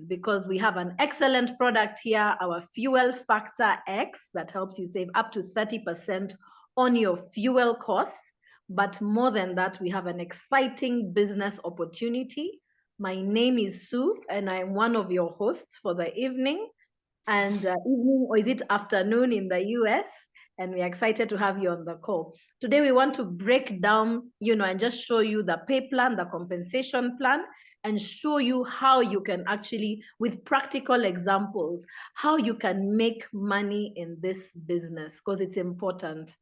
because we have an excellent product here, our Fuel Factor X, that helps you save up to 30% on your fuel costs. But more than that, we have an exciting business opportunity. My name is Sue, and I'm one of your hosts for the evening. And evening, or is it afternoon in the US? And we're excited to have you on the call. Today, we want to break down, and just show you the pay plan, the compensation plan, and show you how you can actually, with practical examples, how you can make money in this business, because it's important.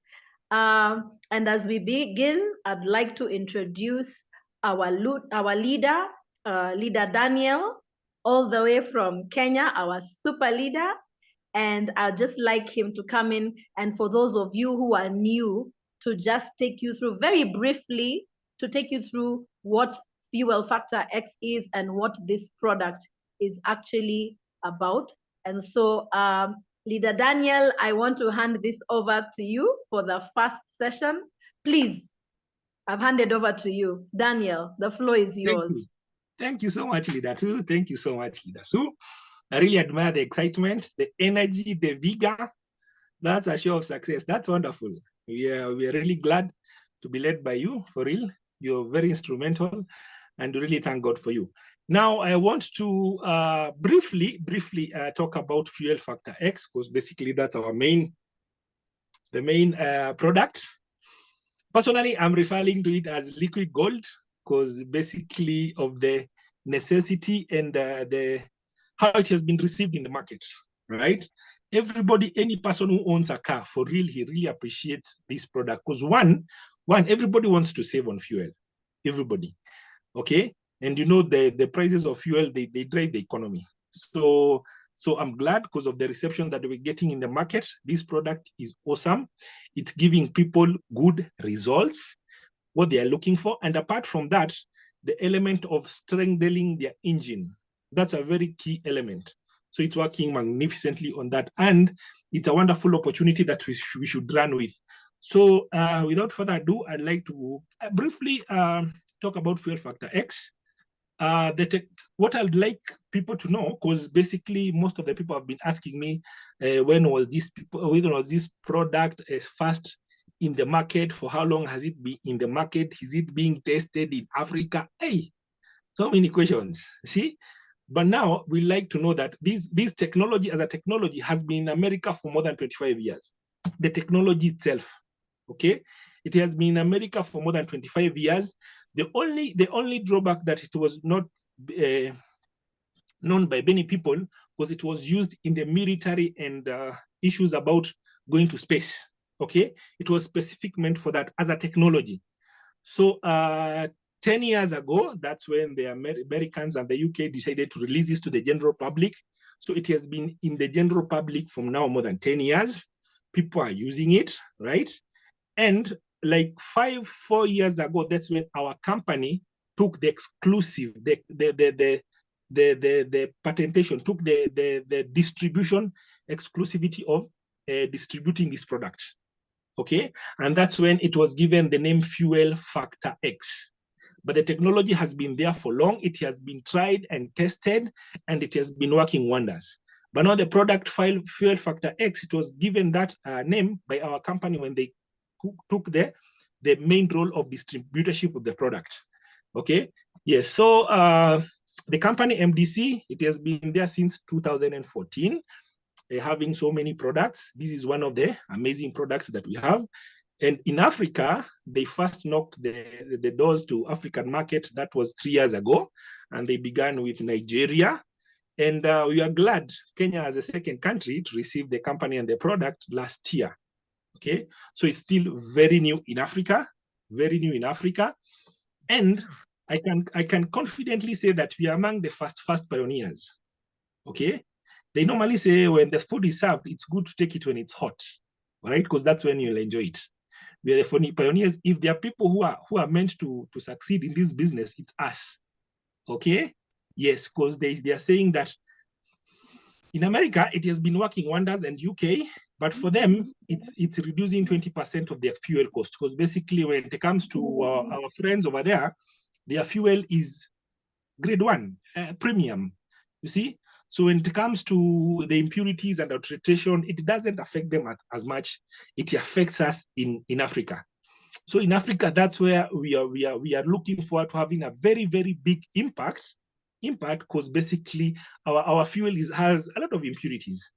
And as we begin, I'd like to introduce our leader, Leader Daniel, all the way from Kenya, our super leader. And I'd just like him to come in, and for those of you who are new, to just take you through very briefly, to take you through what Fuel Factor X is and what this product is actually about. And so, Leader Daniel, I want to hand this over to you for the first session. Please, I've handed over to you. Daniel, the floor is yours. Thank you so much, Leader Sue. Thank you so much, Leader Sue. I really admire the excitement, the energy, the vigor. That's a show of success. That's wonderful. We are really glad to be led by you, for real. You're very instrumental, and really thank God for you. Now, I want to briefly talk about Fuel Factor X, because basically that's our main product. Personally, I'm referring to it as liquid gold, because basically of the necessity and how it has been received in the market, right? Everybody, any person who owns a car, for real, he really appreciates this product, because one, everybody wants to save on fuel, everybody, okay? And the prices of fuel, they drive the economy. So I'm glad because of the reception that we're getting in the market. This product is awesome. It's giving people good results, what they are looking for. And apart from that, the element of strengthening their engine, that's a very key element. So it's working magnificently on that. And it's a wonderful opportunity that we should run with. So without further ado, I'd like to briefly talk about Fuel Factor X. What I'd like people to know, because basically most of the people have been asking me, when was this product first in the market? For how long has it been in the market? Is it being tested in Africa? Hey, so many questions, see? But now we like to know that this technology as a technology has been in America for more than 25 years. The technology itself, okay? It has been in America for more than 25 years. The only drawback that it was not known by many people was it was used in the military and issues about going to space, okay? It was specific meant for that as a technology. So 10 years ago, that's when the Americans and the UK decided to release this to the general public. So it has been in the general public from now more than 10 years. People are using it, right? And like 4 years ago, that's when our company took the exclusive, the patentation, took the distribution exclusivity of distributing this product. Okay, and that's when it was given the name Fuel Factor X. But the technology has been there for long. It has been tried and tested, and it has been working wonders. But now the product Fuel Factor X, it was given that name by our company when they took the main role of distributorship of the product. Okay, yes. So the company MDC, it has been there since 2014. Having so many products. This is one of the amazing products that we have. And in Africa, they first knocked the doors to African market. That was 3 years ago. And they began with Nigeria. And we are glad Kenya as a second country to receive the company and the product last year. Okay, so it's still very new in Africa, very new in Africa. And I can confidently say that we are among the first pioneers. Okay. They normally say when the food is served, it's good to take it when it's hot, right? Because that's when you'll enjoy it. We are the funny pioneers. If there are people who are meant to succeed in this business, it's us. Okay? Yes, because they are saying that in America, it has been working wonders, and UK, but for them, it's reducing 20% of their fuel cost. Because basically, when it comes to our friends over there, their fuel is grade 1, premium. You see? So when it comes to the impurities and adulteration, it doesn't affect them as much. It affects us in Africa. So in Africa, that's where we are looking forward to having a very, very big impact because basically our fuel has a lot of impurities.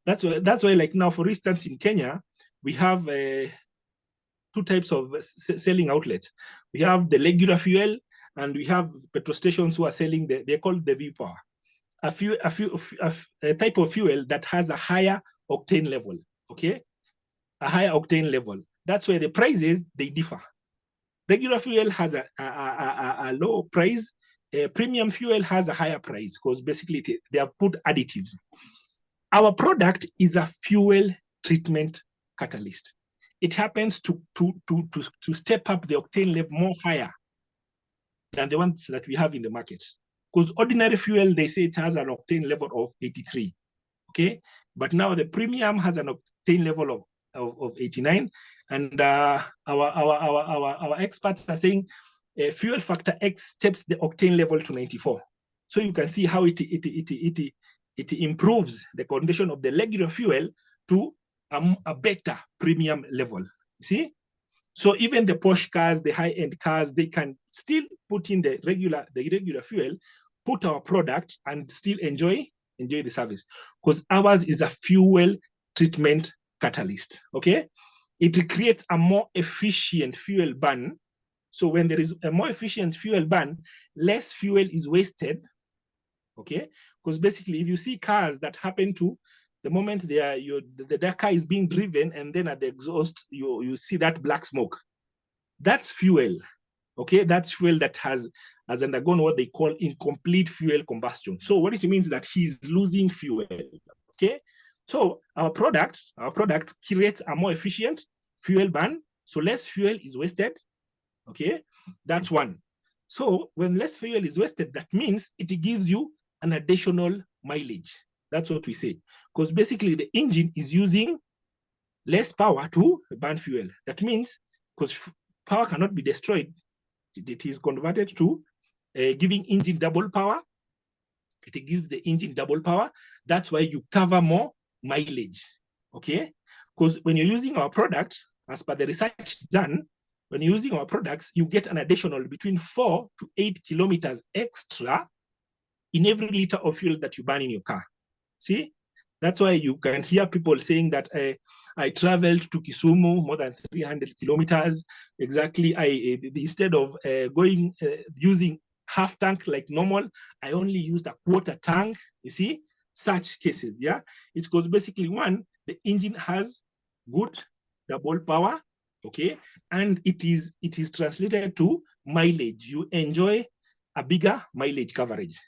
That's why like now, for instance, in Kenya, we have two types of selling outlets. We have the regular fuel, and we have petrol stations who are selling they're called the V-Power. A type of fuel that has a higher octane level, okay? A higher octane level. That's where the prices, they differ. Regular fuel has a low price. Premium fuel has a higher price because basically they have put additives. Our product is a fuel treatment catalyst. It happens to step up the octane level more higher than the ones that we have in the market. Because ordinary fuel, they say it has an octane level of 83, okay? But now the premium has an octane level of 89, and our experts are saying fuel factor X steps the octane level to 94. So you can see how it improves the condition of the regular fuel to a better premium level. See? So even the Porsche cars, the high-end cars, they can still put in the regular fuel, put our product, and still enjoy the service, because ours is a fuel treatment catalyst. Okay, it creates a more efficient fuel burn. So when there is a more efficient fuel burn, less fuel is wasted. Okay, because basically, if you see cars that happen to, the moment the car is being driven, and then at the exhaust you see that black smoke, that's fuel. Okay, that's fuel that has undergone what they call incomplete fuel combustion. So what it means that he's losing fuel. Okay, so our product creates a more efficient fuel burn, so less fuel is wasted. Okay, that's one. So when less fuel is wasted, that means it gives you an additional mileage. That's what we say, because basically the engine is using less power to burn fuel. That means, because power cannot be destroyed, it is converted to giving engine double power. It gives the engine double power. That's why you cover more mileage. Okay, because when you're using our product, as per the research done, when you're using our products, you get an additional between 4 to 8 kilometers extra in every liter of fuel that you burn in your car. See, that's why you can hear people saying that I traveled to Kisumu more than 300 kilometers. Exactly, instead of using half tank like normal, I only used a quarter tank. You see, such cases, yeah. It's because basically, one, the engine has good double power, okay, and it is translated to mileage. You enjoy a bigger mileage coverage.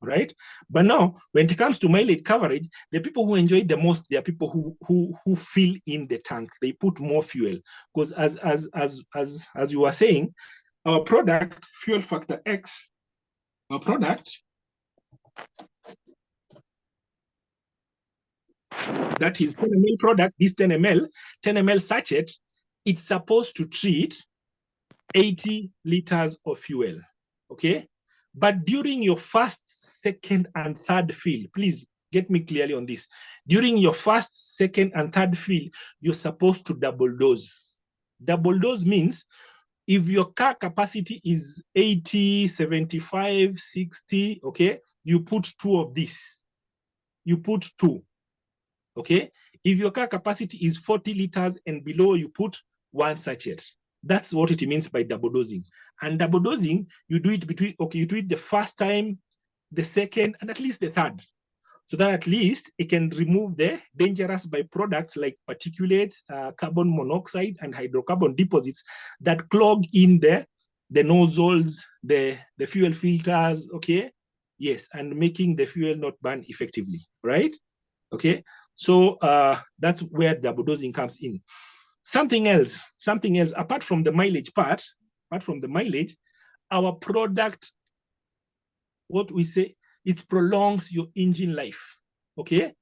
Right? But now, when it comes to mileage coverage, the people who enjoy it the most, they are people who fill in the tank. They put more fuel, because as you were saying, our product, fuel factor X, our product, that is 10 ml product, this 10 ml sachet, it's supposed to treat 80 liters of fuel. Okay. But during your first, second, and third fill, please get me clearly on this. During your first, second, and third fill, you're supposed to double dose. Double dose means if your car capacity is 80, 75, 60, okay, you put 2 of this. You put 2, okay? If your car capacity is 40 liters and below, you put 1 sachet. That's what it means by double dosing. And double dosing, you do it you do it the first time, the second, and at least the third. So that at least it can remove the dangerous byproducts like particulates, carbon monoxide, and hydrocarbon deposits that clog in the nozzles, the fuel filters, okay? Yes, and making the fuel not burn effectively, right? Okay, so that's where double dosing comes in. Something else, apart from the mileage part, our product, what we say, it prolongs your engine life, okay?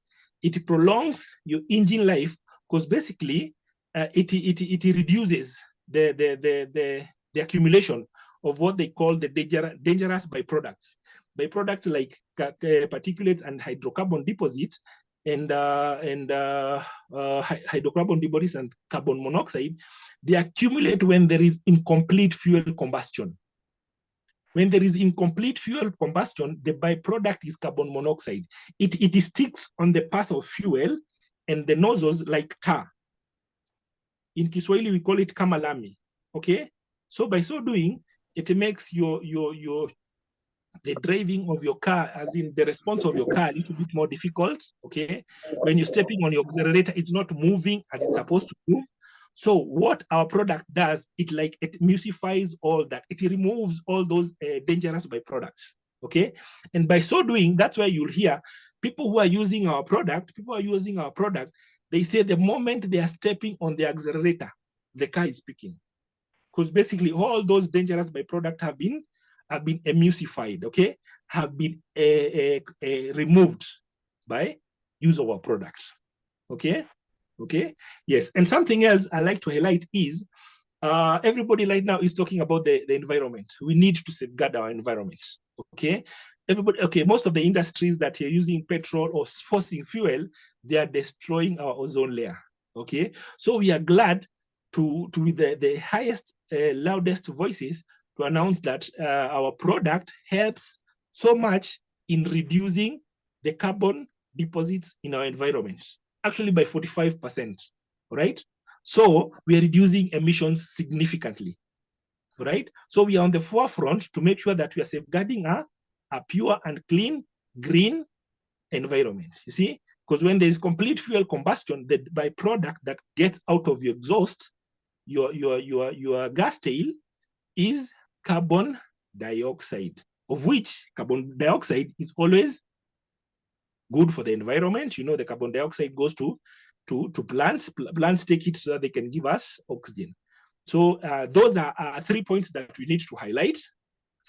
It prolongs your engine life because basically it reduces the accumulation of what they call the dangerous byproducts. byproducts like particulates and hydrocarbon deposits and hydrocarbon deposits and carbon monoxide, they accumulate when there is incomplete fuel combustion. When there is incomplete fuel combustion, the byproduct is carbon monoxide. It sticks on the path of fuel and the nozzles like tar. In Kiswahili, we call it kama lami. Okay? So by so doing, it makes the driving of your car, as in the response of your car, a little bit more difficult. Okay? When you're stepping on your accelerator, it's not moving as it's supposed to move. So what our product does, it emulsifies all that. It removes all those dangerous byproducts. Okay? And by so doing, that's why you'll hear people who are using our product, they say the moment they are stepping on the accelerator, the car is speaking. Because basically all those dangerous byproducts have been emulsified, okay? Have been removed by use of our product. Okay? Okay, yes. And something else I like to highlight is everybody right now is talking about the environment. We need to safeguard our environment. Okay, everybody. Okay, most of the industries that are using petrol or fossil fuel, they are destroying our ozone layer. Okay, so we are glad to with the highest, loudest voices to announce that our product helps so much in reducing the carbon deposits in our environment. Actually by 45%, right? So we are reducing emissions significantly, right? So we are on the forefront to make sure that we are safeguarding a pure and clean green environment, you see? Because when there is complete fuel combustion, the byproduct that gets out of your exhaust, your gas tail, is carbon dioxide, of which carbon dioxide is always good for the environment. You know, the carbon dioxide goes to plants. Plants take it so that they can give us oxygen. So those are 3 points that we need to highlight.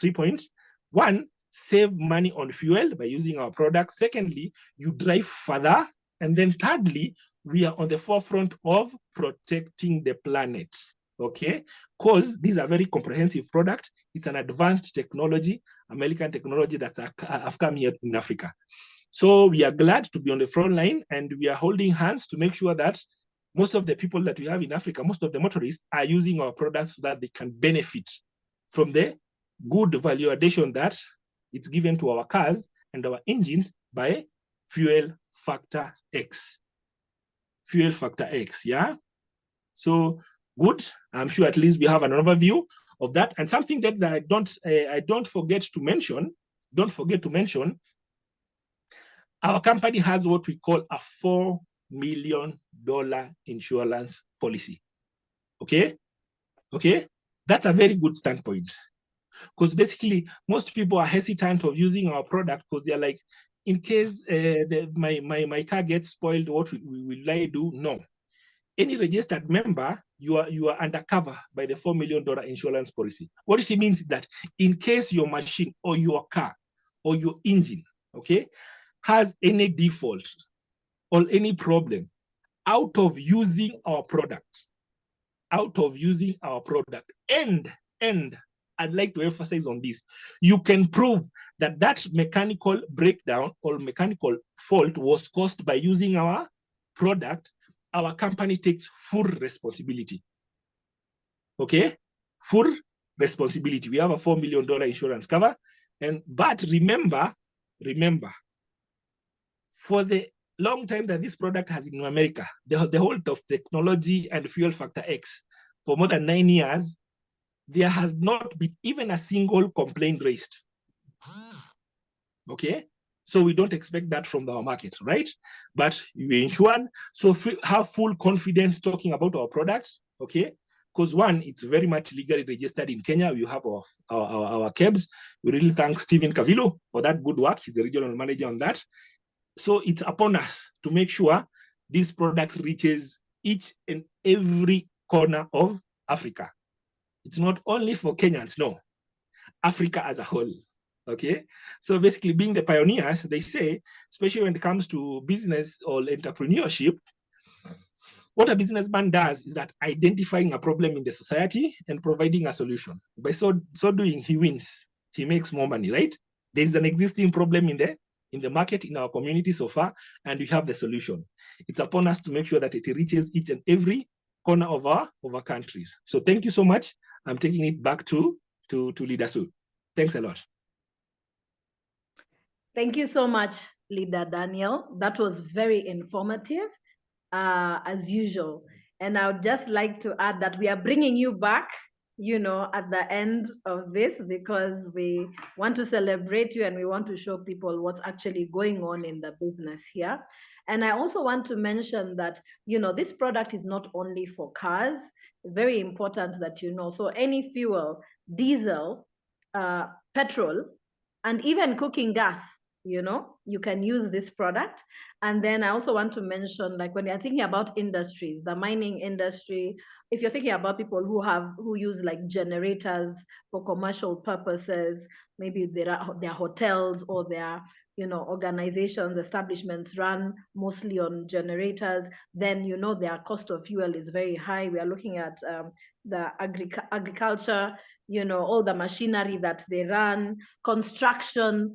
3 points. One, save money on fuel by using our product. Secondly, you drive further. And then thirdly, we are on the forefront of protecting the planet. Okay, because these are very comprehensive products. It's an advanced technology, American technology that's have come here in Africa. So we are glad to be on the front line, and we are holding hands to make sure that most of the people that we have in Africa, most of the motorists, are using our products so that they can benefit from the good value addition that it's given to our cars and our engines by fuel factor X. Fuel factor X, yeah? So good. I'm sure at least we have an overview of that. And something that I don't forget to mention, our company has what we call a $4 million insurance policy. Okay? Okay? That's a very good standpoint. Because basically, most people are hesitant of using our product because they're like, in case my car gets spoiled, what will I do? No. Any registered member, you are undercover by the $4 million insurance policy. What it means is that in case your machine or your car or your engine, okay, has any default or any problem out of using our product, and I'd like to emphasize on this, you can prove that that mechanical breakdown or mechanical fault was caused by using our product, our company takes full responsibility. Okay? Full responsibility. We have a $4 million insurance cover. But remember, for the long time that this product has in America, the whole of technology and fuel factor X, for more than 9 years, there has not been even a single complaint raised. Okay? So we don't expect that from our market, right? But you insured, so have full confidence talking about our products, okay? Because one, it's very much legally registered in Kenya. We have our KEBS. We really thank Stephen Kavilu for that good work. He's the regional manager on that. So it's upon us to make sure this product reaches each and every corner of Africa. It's not only for Kenyans, no, Africa as a whole. Okay, so basically being the pioneers, they say, especially when it comes to business or entrepreneurship, what a businessman does is that identifying a problem in the society and providing a solution. By so doing, he wins. He makes more money, right? There's an existing problem in the market, in our community so far, and we have the solution. It's upon us to make sure that it reaches each and every corner of our countries. So thank you so much. I'm taking it back to Leader Sue. Thanks a lot. Thank you so much, Leader Daniel. That was very informative, as usual. And I would just like to add that we are bringing you back, you know, at the end of this, because we want to celebrate you and we want to show people what's actually going on in the business here. And I also want to mention that, you know, this product is not only for cars. Very important that you know. So any fuel, diesel, petrol, and even cooking gas, you know, you can use this product. And then I also want to mention, like, when you're thinking about industries, the mining industry, if you're thinking about people who use like generators for commercial purposes, maybe their hotels or their, you know, organizations, establishments run mostly on generators, then, you know, their cost of fuel is very high. We are looking at the agriculture, you know, all the machinery that they run, construction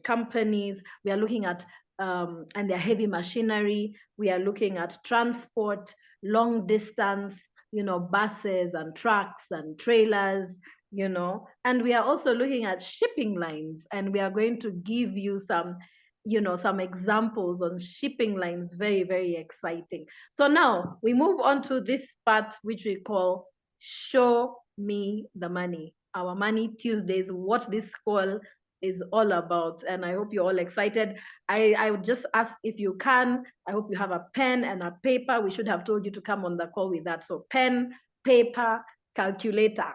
companies. We are looking at, and their heavy machinery. We are looking at transport, long distance, you know, buses and trucks and trailers, you know, and we are also looking at shipping lines, and we are going to give you some, you know, some examples on shipping lines. Very, very exciting. So now we move on to this part, which we call Show Me the Money. Our Money Tuesdays, what this call is all about. And I hope you're all excited. I would just ask, if you can, I hope you have a pen and a paper. We should have told you to come on the call with that. So pen, paper, calculator.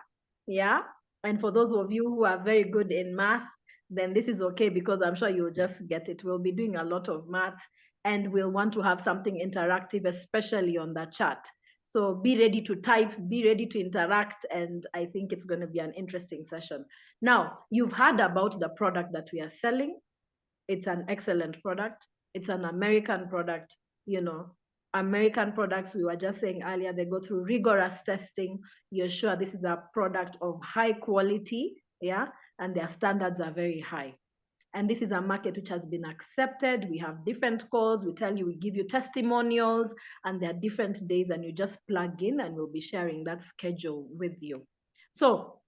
Yeah. And for those of you who are very good in math, then this is okay, because I'm sure you'll just get it. We'll be doing a lot of math, and we'll want to have something interactive, especially on the chat. So be ready to type, be ready to interact, and I think it's going to be an interesting session. Now, you've heard about the product that we are selling. It's an excellent product. It's an American product. You know, American products, we were just saying earlier, they go through rigorous testing. You're sure this is a product of high quality, yeah, and their standards are very high. And this is a market which has been accepted. We have different calls. We tell you, we give you testimonials, and there are different days, and you just plug in, and we'll be sharing that schedule with you. So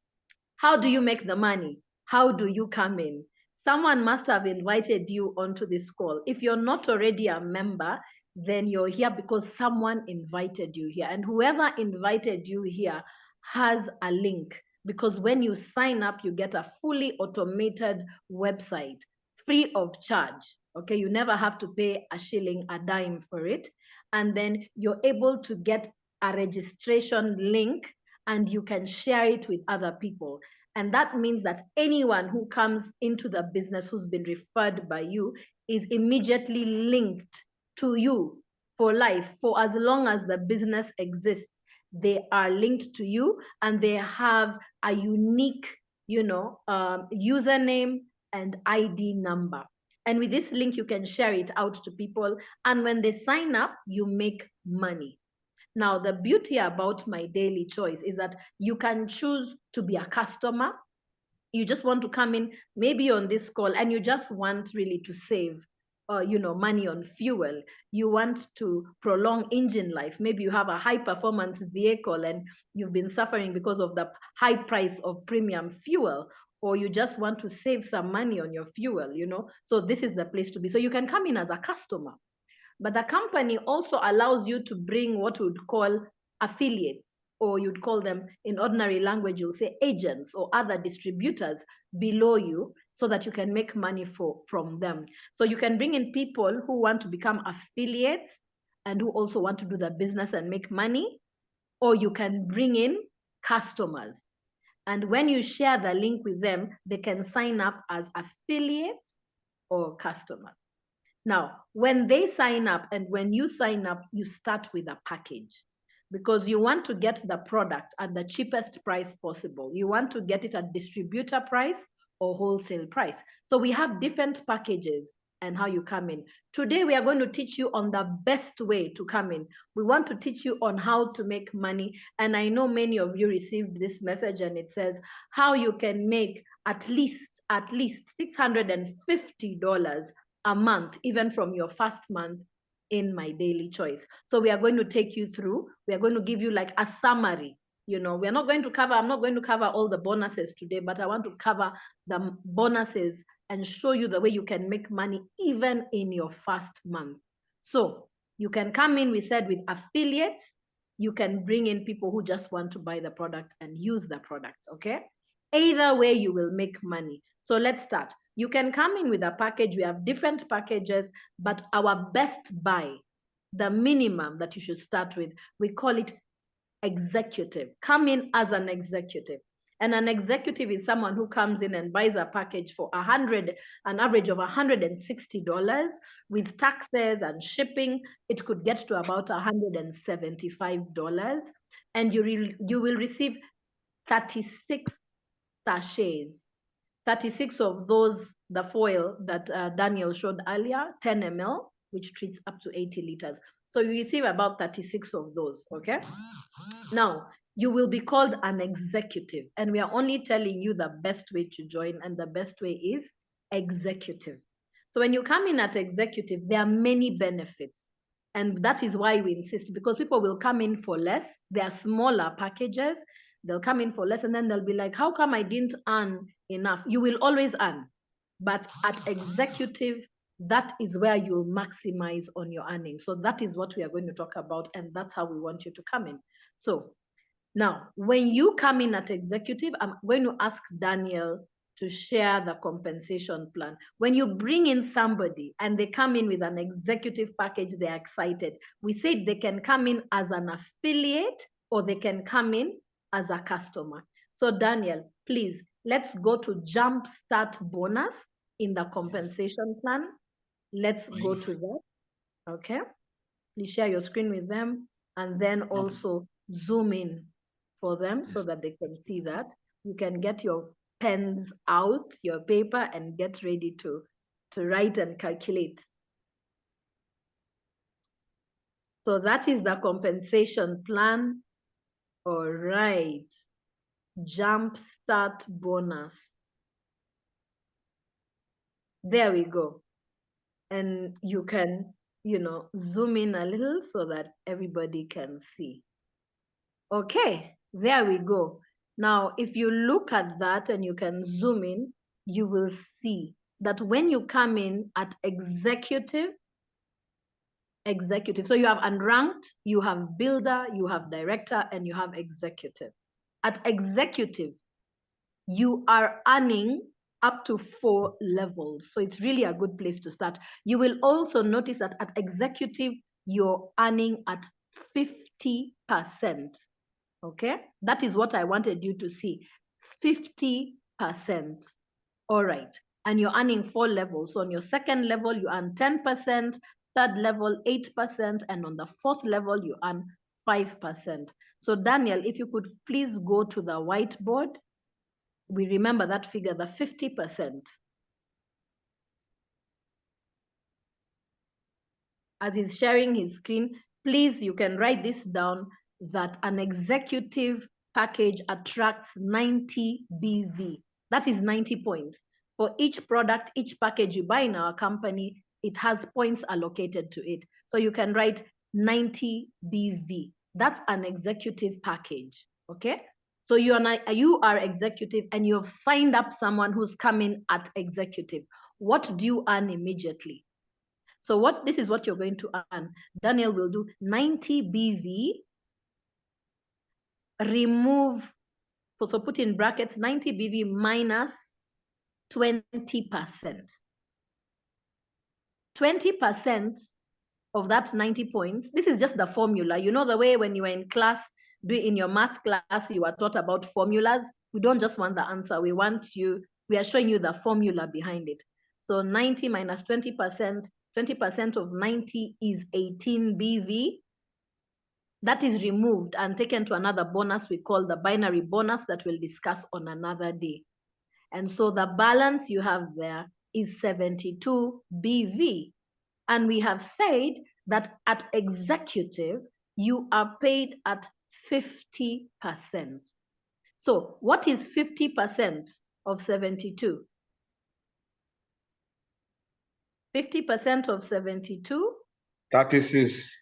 how do you make the money? How do you come in? Someone must have invited you onto this call. If you're not already a member, then you're here because someone invited you here. And whoever invited you here has a link, because when you sign up, you get a fully automated website, free of charge. Okay, you never have to pay a shilling, a dime for it. And then you're able to get a registration link, and you can share it with other people. And that means that anyone who comes into the business who's been referred by you is immediately linked to you for life. For as long as the business exists, they are linked to you, and they have a unique, you know, username and ID number. And with this link, you can share it out to people. And when they sign up, you make money. Now, the beauty about My Daily Choice is that you can choose to be a customer. You just want to come in, maybe on this call, and you just want really to save, you know, money on fuel. You want to prolong engine life. Maybe you have a high performance vehicle and you've been suffering because of the high price of premium fuel, or you just want to save some money on your fuel, you know. So this is the place to be. So you can come in as a customer. But the company also allows you to bring what we would call affiliates, or you'd call them, in ordinary language, you'll say agents or other distributors below you, so that you can make money from them. So you can bring in people who want to become affiliates and who also want to do the business and make money, or you can bring in customers. And when you share the link with them, they can sign up as affiliates or customers. Now, when they sign up and when you sign up, you start with a package, because you want to get the product at the cheapest price possible. You want to get it at distributor price or wholesale price. So we have different packages, and how you come in. Today, we are going to teach you on the best way to come in. We want to teach you on how to make money. And I know many of you received this message and it says how you can make at least $650 a month, even from your first month in My Daily Choice. So we are going to take you through, we are going to give you like a summary. You know, I'm not going to cover all the bonuses today, but I want to cover the bonuses and show you the way you can make money even in your first month. So you can come in, we said, with affiliates. You can bring in people who just want to buy the product and use the product, okay? Either way, you will make money. So let's start. You can come in with a package. We have different packages, but our best buy, the minimum that you should start with, we call it executive. Come in as an executive. And an executive is someone who comes in and buys a package for an average of $160 with taxes and shipping. It could get to about $175. And you will receive 36 sachets. 36 of those, the foil that Daniel showed earlier, 10 ml, which treats up to 80 liters. So you receive about 36 of those, okay? Now, you will be called an executive, and we are only telling you the best way to join, and the best way is executive. So when you come in at executive, there are many benefits, and that is why we insist, because people will come in for less. They are smaller packages. They'll come in for less, and then they'll be like, how come I didn't earn enough? You will always earn, but at executive, that is where you'll maximize on your earnings. So that is what we are going to talk about, and that's how we want you to come in. So now, when you come in at executive, I'm going to ask Daniel to share the compensation plan. When you bring in somebody and they come in with an executive package, they're excited. We said they can come in as an affiliate or they can come in as a customer. So Daniel, please, let's go to Jumpstart bonus in the compensation plan. Let's go to that, okay? Please share your screen with them and then also zoom in for them so that they can see that. You can get your pens out, your paper, and get ready to write and calculate. So that is the compensation plan. All right. Jumpstart bonus. There we go. And you can, you know, zoom in a little so that everybody can see. Okay, there we go. Now, if you look at that and you can zoom in, you will see that when you come in at executive, so you have unranked, you have builder, you have director, and you have executive. At executive, you are earning up to 4 levels. So it's really a good place to start. You will also notice that at executive, you're earning at 50%. Okay, that is what I wanted you to see, 50%. All right, and you're earning 4 levels. So on your second level, you earn 10%, third level, 8%, and on the fourth level, you earn 5%. So Daniel, if you could please go to the whiteboard. We remember that figure, the 50%. As he's sharing his screen, please, you can write this down, that an executive package attracts 90 BV. That is 90 points. For each product, each package you buy in our company, it has points allocated to it. So you can write 90 BV. That's an executive package, okay? So you are executive and you've signed up someone who's coming at executive. What do you earn immediately? So this is what you're going to earn. Daniel will do 90 BV, remove, so put in brackets, 90 BV minus 20%. 20% of that 90 points, this is just the formula. You know the way when you were in class, in your math class, you were taught about formulas. We don't just want the answer. We are showing you the formula behind it. So 90 minus 20%, 20% of 90 is 18 BV. That is removed and taken to another bonus we call the binary bonus that we'll discuss on another day. And so the balance you have there is 72 BV. And we have said that at executive, you are paid at 50%. So what is 50% of 72? 50% of 72? 36.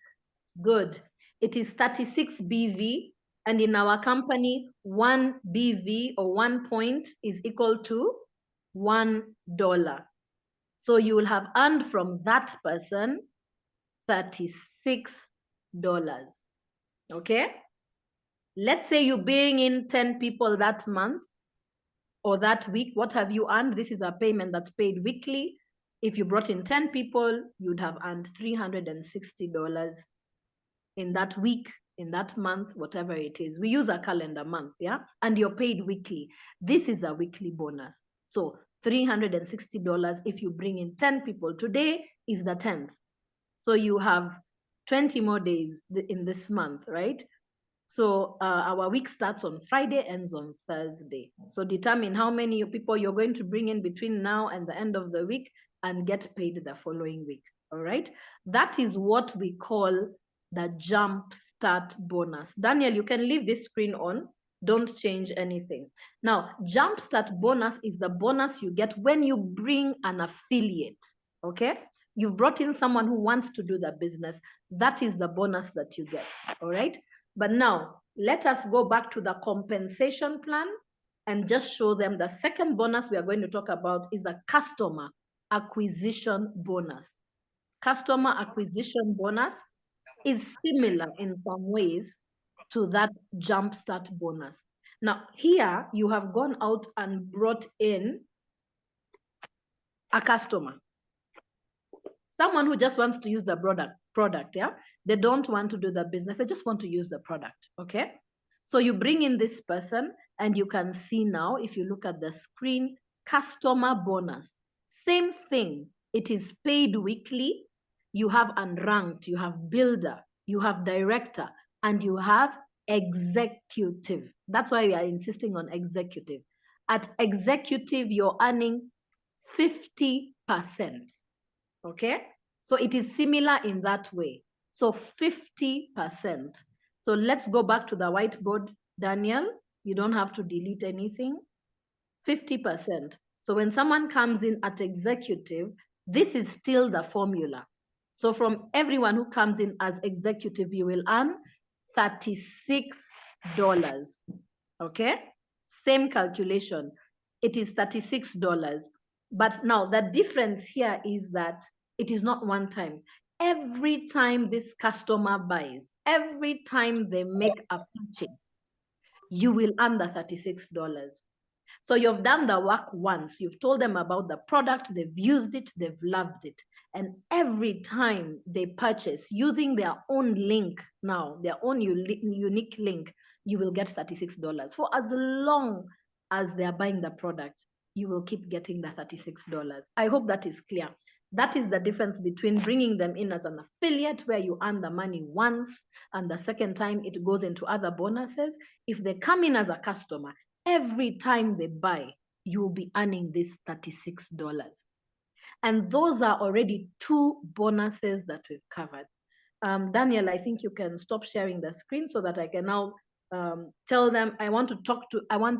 Good. It is 36 BV. And in our company, 1 BV or 1 point is equal to $1. So you will have earned from that person $36. Okay? Let's say you bring in 10 people that month or that week. What have you earned? This is a payment that's paid weekly. If you brought in 10 people, you'd have earned $360 in that week, in that month, whatever it is. We use a calendar month, yeah? And you're paid weekly. This is a weekly bonus. So $360 if you bring in 10 people. Today is the 10th. So you have 20 more days in this month, right? So our week starts on Friday, ends on Thursday. So determine how many people you're going to bring in between now and the end of the week and get paid the following week, all right? That is what we call the jump start bonus. Daniel, you can leave this screen on. Don't change anything. Now, jump start bonus is the bonus you get when you bring an affiliate, okay? You've brought in someone who wants to do the business. That is the bonus that you get, all right? But now, let us go back to the compensation plan and just show them the second bonus we are going to talk about is the customer acquisition bonus. Customer acquisition bonus is similar in some ways to that jumpstart bonus. Now, here you have gone out and brought in a customer, someone who just wants to use the product, yeah? They don't want to do the business, they just want to use the product, okay? So you bring in this person and you can see now, if you look at the screen, customer bonus. Same thing, it is paid weekly. You have unranked, you have builder, you have director, and you have executive. That's why we are insisting on executive. At executive, you're earning 50%, okay? So it is similar in that way. So 50%. So let's go back to the whiteboard, Daniel. You don't have to delete anything. 50%. So when someone comes in at executive, this is still the formula. So from everyone who comes in as executive, you will earn $36. Okay? Same calculation. It is $36. But now the difference here is that it is not one time. Every time this customer buys, every time they make a purchase, you will earn the $36. So you've done the work once, you've told them about the product, they've used it, they've loved it. And every time they purchase using their own link now, their own unique link, you will get $36. For as long as they're buying the product, you will keep getting the $36. I hope that is clear. That is the difference between bringing them in as an affiliate where you earn the money once and the second time it goes into other bonuses. If they come in as a customer, every time they buy, you'll be earning this $36. And those are already two bonuses that we've covered. Daniel, I think you can stop sharing the screen so that I can now tell them I want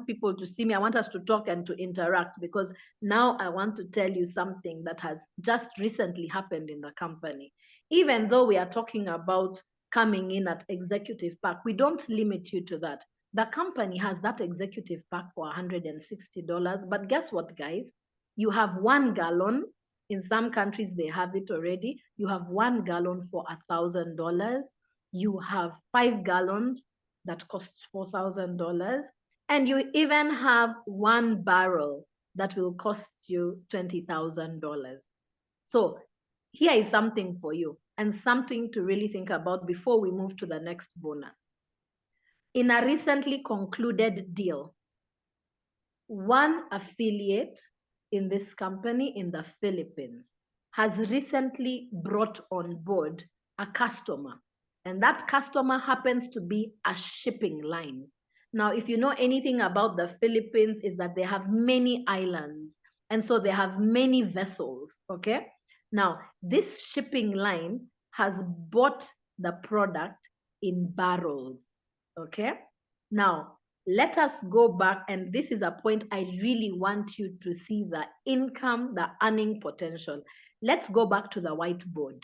people to see me. I want us to talk and to interact, because now I want to tell you something that has just recently happened in the company. Even though we are talking about coming in at executive pack, we don't limit you to that. The company has that executive pack for $160, but guess what, guys? You have 1 gallon. In some countries, they have it already. You have 1 gallon for $1,000. You have 5 gallons that costs $4,000. And you even have 1 barrel that will cost you $20,000. So here is something for you and something to really think about before we move to the next bonus. In a recently concluded deal, one affiliate in this company in the Philippines has recently brought on board a customer, and that customer happens to be a shipping line. Now, if you know anything about the Philippines, is that they have many islands, And so they have many vessels, okay? Now, this shipping line has bought the product in barrels, okay? Now, let us go back, and this is a point I really want you to see, the income, the earning potential. Let's go back to the whiteboard.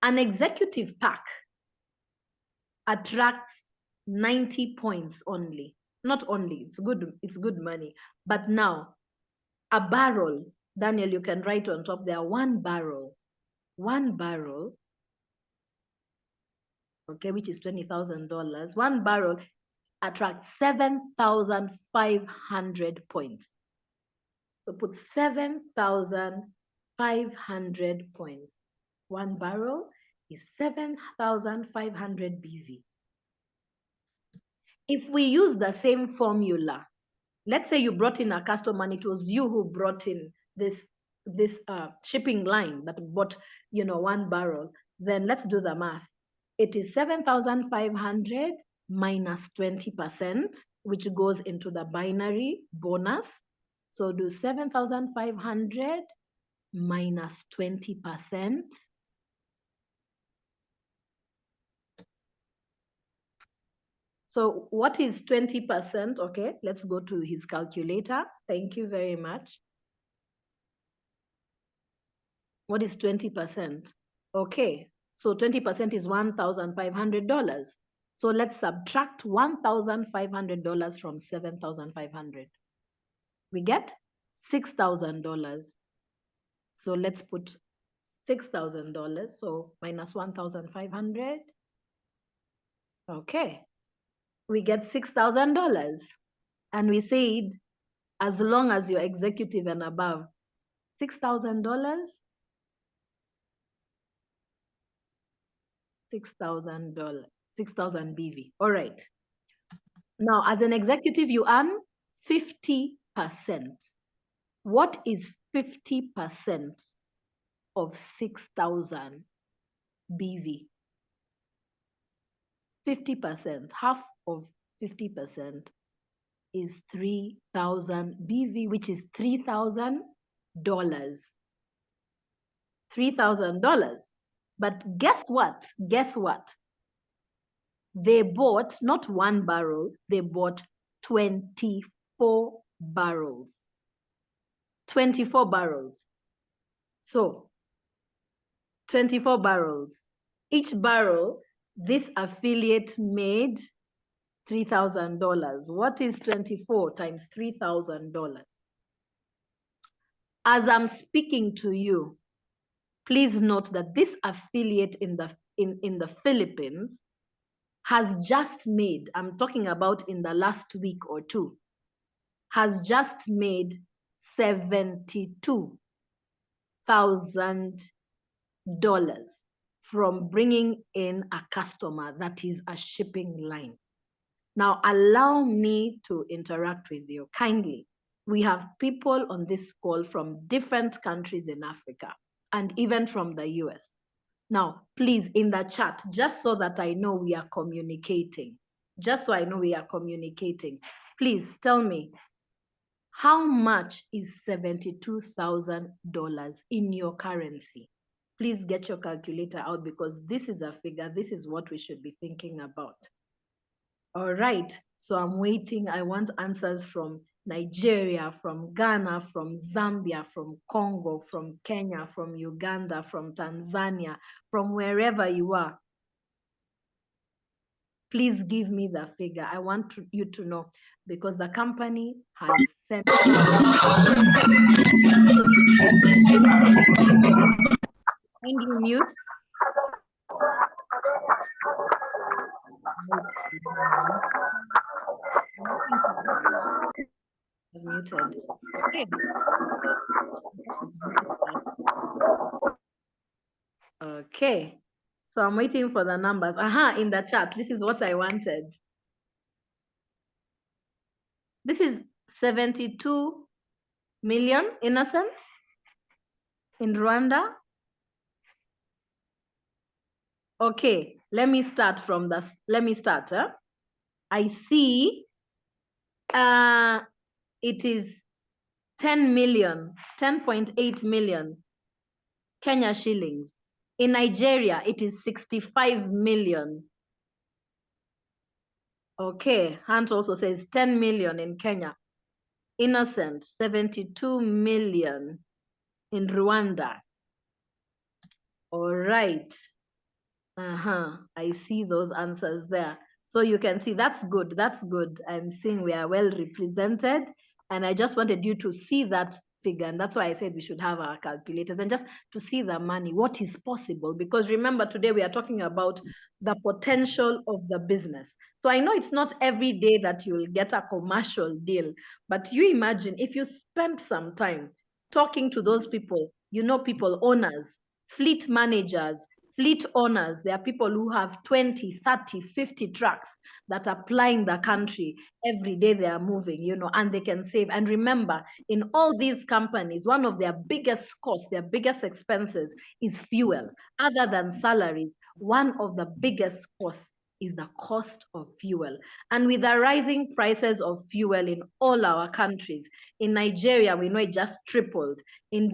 An executive pack attracts 90 points only. Not only, it's good money. But now, a barrel, Daniel, you can write on top there, one barrel, okay, which is $20,000. One barrel attracts 7,500 points. So put 7,500 points. One barrel is 7,500 BV. If we use the same formula, let's say you brought in a customer and it was you who brought in this shipping line that bought, one barrel, then let's do the math. It is 7,500 minus 20%, which goes into the binary bonus. So do 7,500 minus 20%. So what is 20%? Okay, let's go to his calculator. Thank you very much. What is 20%? Okay, so 20% is $1,500. So let's subtract $1,500 from 7,500. We get $6,000. So let's put $6,000. So minus 1,500. Okay, we get $6,000. And we said, as long as you're executive and above, $6,000, $6,000, 6,000 BV. All right. Now, as an executive, you earn 50%. What is 50% of 6,000 BV? 50%, half of 50% is 3,000 BV, which is $3,000. $3,000. But guess what? Guess what? They bought not one barrel, they bought 24 barrels. 24 barrels. So 24 barrels. Each barrel, this affiliate made $3,000. What is 24 times $3,000? As I'm speaking to you, please note that this affiliate in the Philippines has just made, I'm talking about in the last week or two, has just made $72,000 from bringing in a customer that is a shipping line. Now, allow me to interact with you kindly. We have people on this call from different countries in Africa and even from the US. Now, please, in the chat, just so that I know we are communicating, please tell me, how much is $72,000 in your currency? Please get your calculator out, because this is a figure. This is what we should be thinking about. All right, so I'm waiting. I want answers from Nigeria, from Ghana, from Zambia, from Congo, from Kenya, from Uganda, from Tanzania, from wherever you are. Please give me the figure. I want you to know, because the company has sent. Kindly mute. Muted. Okay. Okay. So I'm waiting for the numbers. In the chat. This is what I wanted. This is 72 million innocent in Rwanda. Okay, let me start from this. I see It is 10 million, 10.8 million Kenya shillings. In Nigeria, it is 65 million. Okay, Hunt also says 10 million in Kenya. Innocent, 72 million in Rwanda. All right. I see those answers there. So you can see that's good. That's good. I'm seeing we are well represented. And I just wanted you to see that figure. And that's why I said we should have our calculators and just to see the money, what is possible. Because remember, today we are talking about the potential of the business. So I know it's not every day that you'll get a commercial deal, but you imagine if you spend some time talking to those people, you know, people, owners, fleet managers, fleet owners. There are people who have 20, 30, 50 trucks that are plying the country every day. They are moving, you know, and they can save. And remember, in all these companies, one of their biggest costs, their biggest expenses is fuel. Other than salaries, one of the biggest costs is the cost of fuel. And with the rising prices of fuel in all our countries, in Nigeria, we know it just tripled. In